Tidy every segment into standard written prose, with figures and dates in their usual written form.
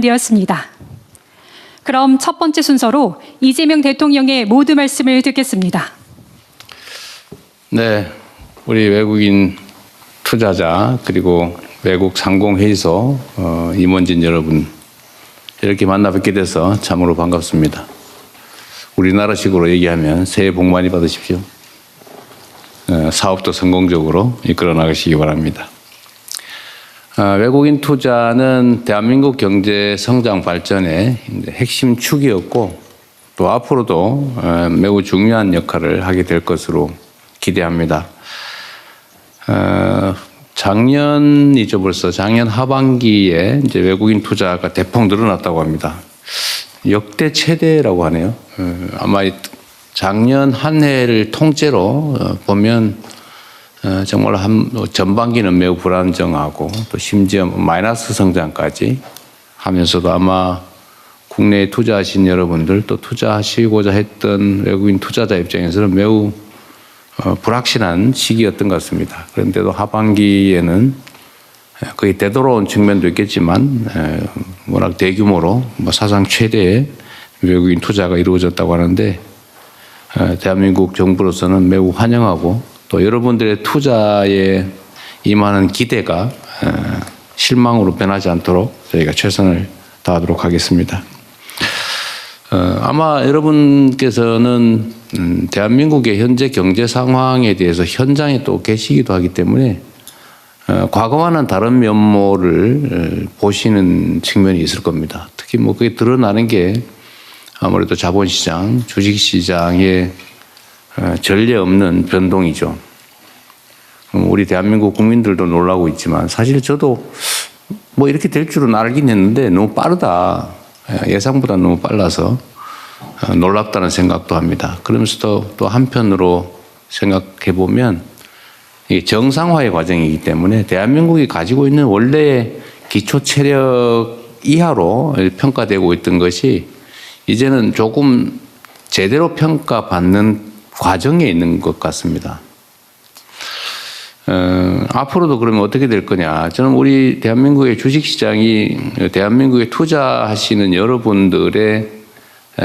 마련되었습니다. 그럼 첫 번째 순서로 이재명 대통령의 모두 말씀을 듣겠습니다. 네, 우리 외국인 투자자 그리고 외국 상공회의소 임원진 여러분, 이렇게 만나 뵙게 돼서 참으로 반갑습니다. 우리나라식으로 얘기하면 새해 복 많이 받으십시오. 사업도 성공적으로 이끌어 나가시기 바랍니다. 외국인 투자는 대한민국 경제 성장 발전의 핵심 축이었고 또 앞으로도 매우 중요한 역할을 하게 될 것으로 기대합니다. 작년이죠, 벌써 작년 하반기에 이제 외국인 투자가 대폭 늘어났다고 합니다. 역대 최대라고 하네요. 아마 작년 한 해를 통째로 보면 정말 전반기는 매우 불안정하고 또 심지어 마이너스 성장까지 하면서도 아마 국내에 투자하신 여러분들 또 투자하시고자 했던 외국인 투자자 입장에서는 매우 불확실한 시기였던 것 같습니다. 그런데도 하반기에는 거의 되돌아온 측면도 있겠지만 워낙 대규모로 사상 최대의 외국인 투자가 이루어졌다고 하는데 대한민국 정부로서는 매우 환영하고 또 여러분들의 투자에 임하는 기대가 실망으로 변하지 않도록 저희가 최선을 다하도록 하겠습니다. 아마 여러분께서는 대한민국의 현재 경제 상황에 대해서 현장에 또 계시기도 하기 때문에 과거와는 다른 면모를 보시는 측면이 있을 겁니다. 특히 그게 드러나는 게 아무래도 자본시장, 주식시장의 전례 없는 변동이죠. 우리 대한민국 국민들도 놀라고 있지만 사실 저도 이렇게 될 줄은 알긴 했는데 너무 빠르다. 예상보다 너무 빨라서 놀랍다는 생각도 합니다. 그러면서도 또 한편으로 생각해 보면 이게 정상화의 과정이기 때문에 대한민국이 가지고 있는 원래의 기초 체력 이하로 평가되고 있던 것이 이제는 조금 제대로 평가받는 과정에 있는 것 같습니다. 앞으로도 그러면 어떻게 될 거냐. 저는 우리 대한민국의 주식시장이 대한민국에 투자하시는 여러분들의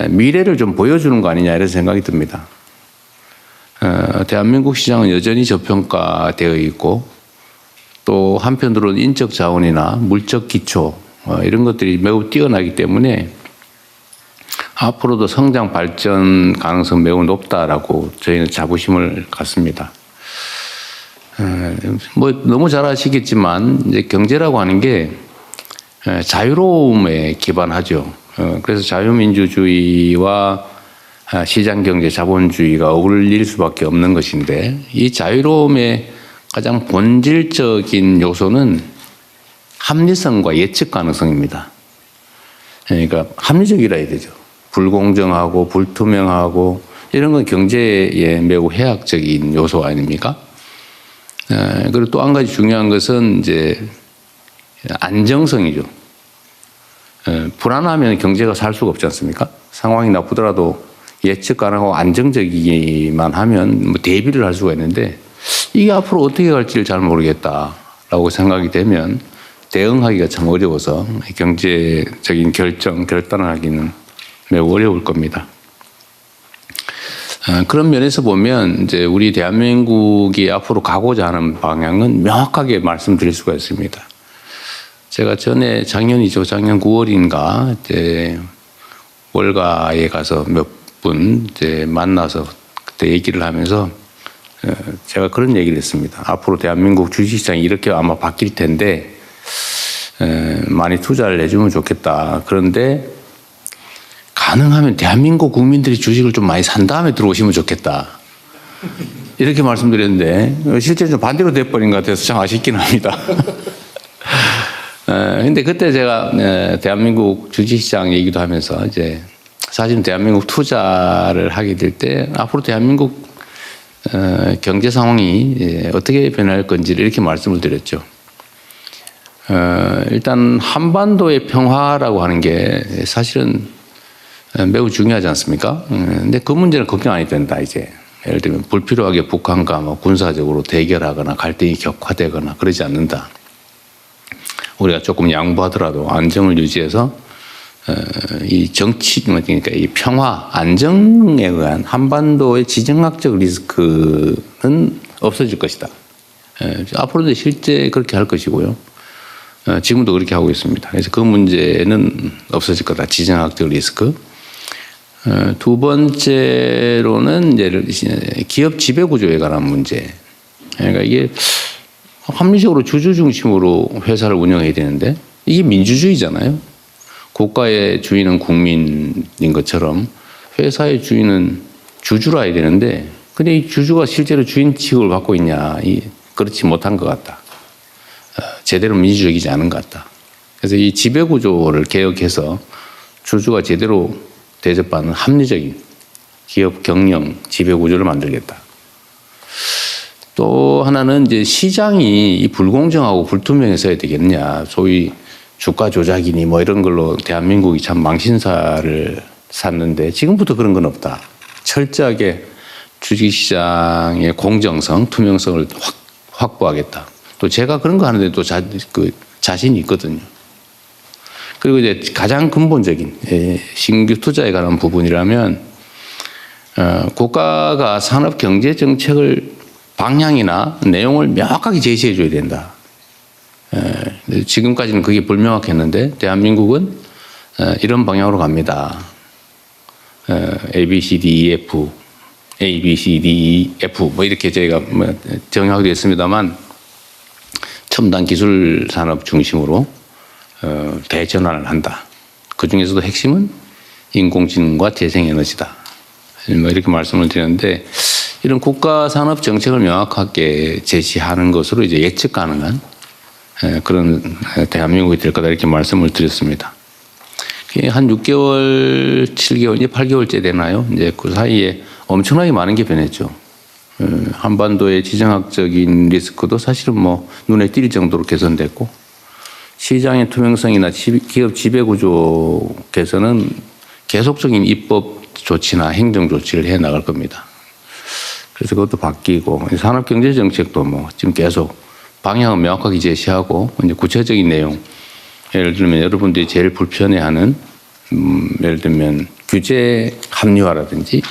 미래를 좀 보여주는 거 아니냐 이런 생각이 듭니다. 대한민국 시장은 여전히 저평가되어 있고 또 한편으로는 인적 자원이나 물적 기초 이런 것들이 매우 뛰어나기 때문에 앞으로도 성장 발전 가능성 매우 높다라고 저희는 자부심을 갖습니다. 너무 잘 아시겠지만 이제 경제라고 하는 게 자유로움에 기반하죠. 그래서 자유민주주의와 시장경제, 자본주의가 어울릴 수밖에 없는 것인데 이 자유로움의 가장 본질적인 요소는 합리성과 예측 가능성입니다. 그러니까 합리적이라 해야 되죠. 불공정하고 불투명하고 이런 건 경제에 매우 해악적인 요소 아닙니까? 그리고 또 한 가지 중요한 것은 이제 안정성이죠. 불안하면 경제가 살 수가 없지 않습니까? 상황이 나쁘더라도 예측 가능하고 안정적이기만 하면 대비를 할 수가 있는데 이게 앞으로 어떻게 갈지를 잘 모르겠다라고 생각이 되면 대응하기가 참 어려워서 경제적인 결단을 하기는 매우 어려울 겁니다. 그런 면에서 보면 이제 우리 대한민국이 앞으로 가고자 하는 방향은 명확하게 말씀드릴 수가 있습니다. 제가 작년이죠. 작년 9월인가 이제 월가에 가서 몇 분 이제 만나서 그때 얘기를 하면서 제가 그런 얘기를 했습니다. 앞으로 대한민국 주식시장이 이렇게 아마 바뀔 텐데 많이 투자를 해주면 좋겠다. 그런데 가능하면 대한민국 국민들이 주식을 좀 많이 산 다음에 들어오시면 좋겠다. 이렇게 말씀드렸는데 실제로 좀 반대로 돼버린 것 같아서 참 아쉽긴 합니다. 근데 그때 제가 대한민국 주식시장 얘기도 하면서 이제 사실은 대한민국 투자를 하게 될 때 앞으로 대한민국 경제 상황이 어떻게 변할 건지를 이렇게 말씀을 드렸죠. 일단 한반도의 평화라고 하는 게 사실은 매우 중요하지 않습니까? 근데 그 문제는 걱정 안 해도 된다, 이제. 예를 들면 불필요하게 북한과 군사적으로 대결하거나 갈등이 격화되거나 그러지 않는다. 우리가 조금 양보하더라도 안정을 유지해서 이 정치, 그러니까 이 평화, 안정에 의한 한반도의 지정학적 리스크는 없어질 것이다. 앞으로도 실제 그렇게 할 것이고요. 지금도 그렇게 하고 있습니다. 그래서 그 문제는 없어질 거다. 지정학적 리스크. 두 번째로는 이제 기업 지배 구조에 관한 문제. 그러니까 이게 합리적으로 주주 중심으로 회사를 운영해야 되는데 이게 민주주의잖아요. 국가의 주인은 국민인 것처럼 회사의 주인은 주주라 해야 되는데 근데 이 주주가 실제로 주인 취급을 받고 있냐. 그렇지 못한 것 같다. 제대로 민주적이지 않은 것 같다. 그래서 이 지배 구조를 개혁해서 주주가 제대로 대접받는 합리적인 기업 경영 지배 구조를 만들겠다. 또 하나는 이제 시장이 이 불공정하고 불투명해서야 되겠냐. 소위 주가 조작이니 뭐 이런 걸로 대한민국이 참 망신사를 샀는데 지금부터 그런 건 없다. 철저하게 주식시장의 공정성, 투명성을 확보하겠다. 또 제가 그런 거 하는데 또 자신이 있거든요. 그리고 이제 가장 근본적인 신규 투자에 관한 부분이라면 국가가 산업 경제 정책을 방향이나 내용을 명확하게 제시해 줘야 된다. 지금까지는 그게 불명확했는데 대한민국은 이런 방향으로 갑니다. A, B, C, D, E, F, A, B, C, D, E, F 뭐 이렇게 저희가 정의하게 됐습니다만 첨단 기술 산업 중심으로 대전환을 한다. 그 중에서도 핵심은 인공지능과 재생에너지다. 뭐 이렇게 말씀을 드렸는데 이런 국가 산업 정책을 명확하게 제시하는 것으로 이제 예측 가능한 그런 대한민국이 될 거다 이렇게 말씀을 드렸습니다. 한 6개월, 7개월, 이제 8개월째 되나요? 이제 그 사이에 엄청나게 많은 게 변했죠. 한반도의 지정학적인 리스크도 사실은 뭐 눈에 띌 정도로 개선됐고 시장의 투명성이나 기업 지배 구조 개선은 계속적인 입법 조치나 행정 조치를 해 나갈 겁니다. 그래서 그것도 바뀌고 산업 경제 정책도 뭐 지금 계속 방향은 명확하게 제시하고 이제 구체적인 내용 예를 들면 여러분들이 제일 불편해하는 예를 들면 규제 합리화라든지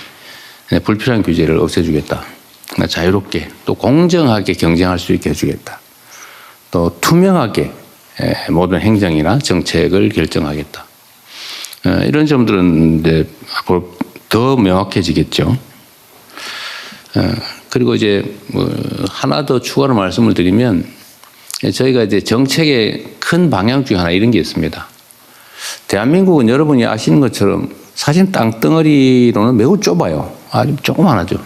불필요한 규제를 없애주겠다. 자유롭게 또 공정하게 경쟁할 수 있게 해주겠다. 또 투명하게 모든 행정이나 정책을 결정하겠다. 이런 점들은 이제 앞으로 더 명확해지겠죠. 그리고 이제 뭐 하나 더 추가로 말씀을 드리면 저희가 이제 정책의 큰 방향 중에 하나 이런 게 있습니다. 대한민국은 여러분이 아시는 것처럼 사실 땅덩어리로는 매우 좁아요. 아주 조그만하죠.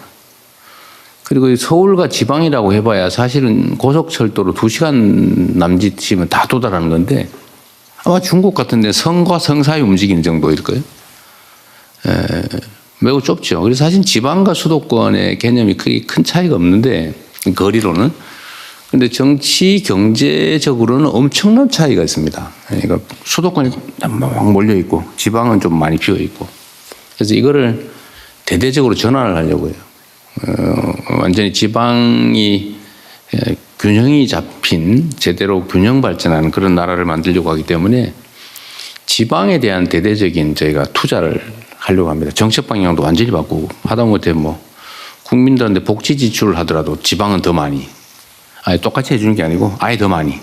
그리고 서울과 지방이라고 해봐야 사실은 고속철도로 2시간 남짓이면 다 도달하는 건데 아마 중국 같은 데 성과 성 사이 움직이는 정도일 거예요. 매우 좁죠. 그래서 사실 지방과 수도권의 개념이 크게 큰 차이가 없는데 거리로는. 근데 정치 경제적으로는 엄청난 차이가 있습니다. 그러니까 수도권이 막 몰려 있고 지방은 좀 많이 비어 있고. 그래서 이거를 대대적으로 전환을 하려고 해요. 완전히 지방이 균형이 잡힌 제대로 균형 발전하는 그런 나라를 만들려고 하기 때문에 지방에 대한 대대적인 저희가 투자를 하려고 합니다. 정책 방향도 완전히 바꾸고 하다못해 뭐 국민들한테 복지 지출을 하더라도 지방은 더 많이 아예 똑같이 해주는 게 아니고 아예 더 많이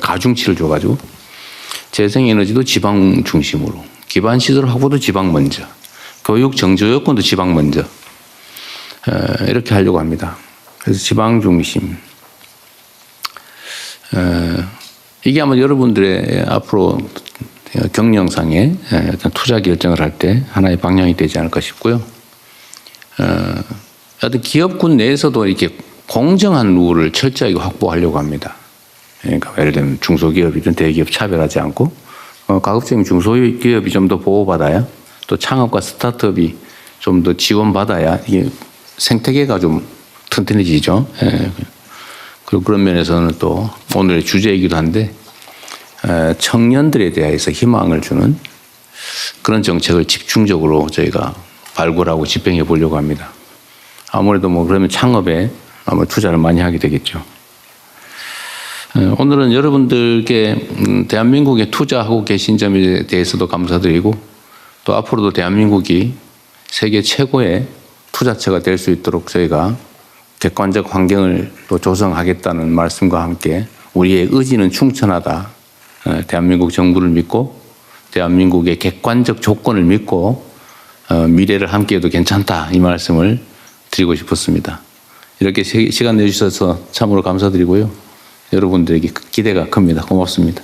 가중치를 줘가지고 재생에너지도 지방 중심으로 기반시설 확보도 지방 먼저 교육 정조여건도 지방 먼저 이렇게 하려고 합니다. 그래서 지방 중심 이게 아마 여러분들의 앞으로 경영상에 어떤 투자 결정을 할 때 하나의 방향이 되지 않을까 싶고요. 어떤 기업군 내에서도 이렇게 공정한 룰을 철저하게 확보하려고 합니다. 그러니까 예를 들면 중소기업이든 대기업 차별하지 않고 가급적이면 중소기업이 좀 더 보호받아야 또 창업과 스타트업이 좀 더 지원받아야 이게 생태계가 좀 튼튼해지죠. 그리고 그런 면에서는 또 오늘의 주제이기도 한데 청년들에 대해서 희망을 주는 그런 정책을 집중적으로 저희가 발굴하고 집행해 보려고 합니다. 아무래도 뭐 그러면 창업에 아마 투자를 많이 하게 되겠죠. 오늘은 여러분들께 대한민국에 투자하고 계신 점에 대해서도 감사드리고 또 앞으로도 대한민국이 세계 최고의 투자처가 될 수 있도록 저희가 객관적 환경을 또 조성하겠다는 말씀과 함께 우리의 의지는 충천하다. 대한민국 정부를 믿고 대한민국의 객관적 조건을 믿고 미래를 함께해도 괜찮다. 이 말씀을 드리고 싶었습니다. 이렇게 시간 내주셔서 참으로 감사드리고요. 여러분들에게 기대가 큽니다. 고맙습니다.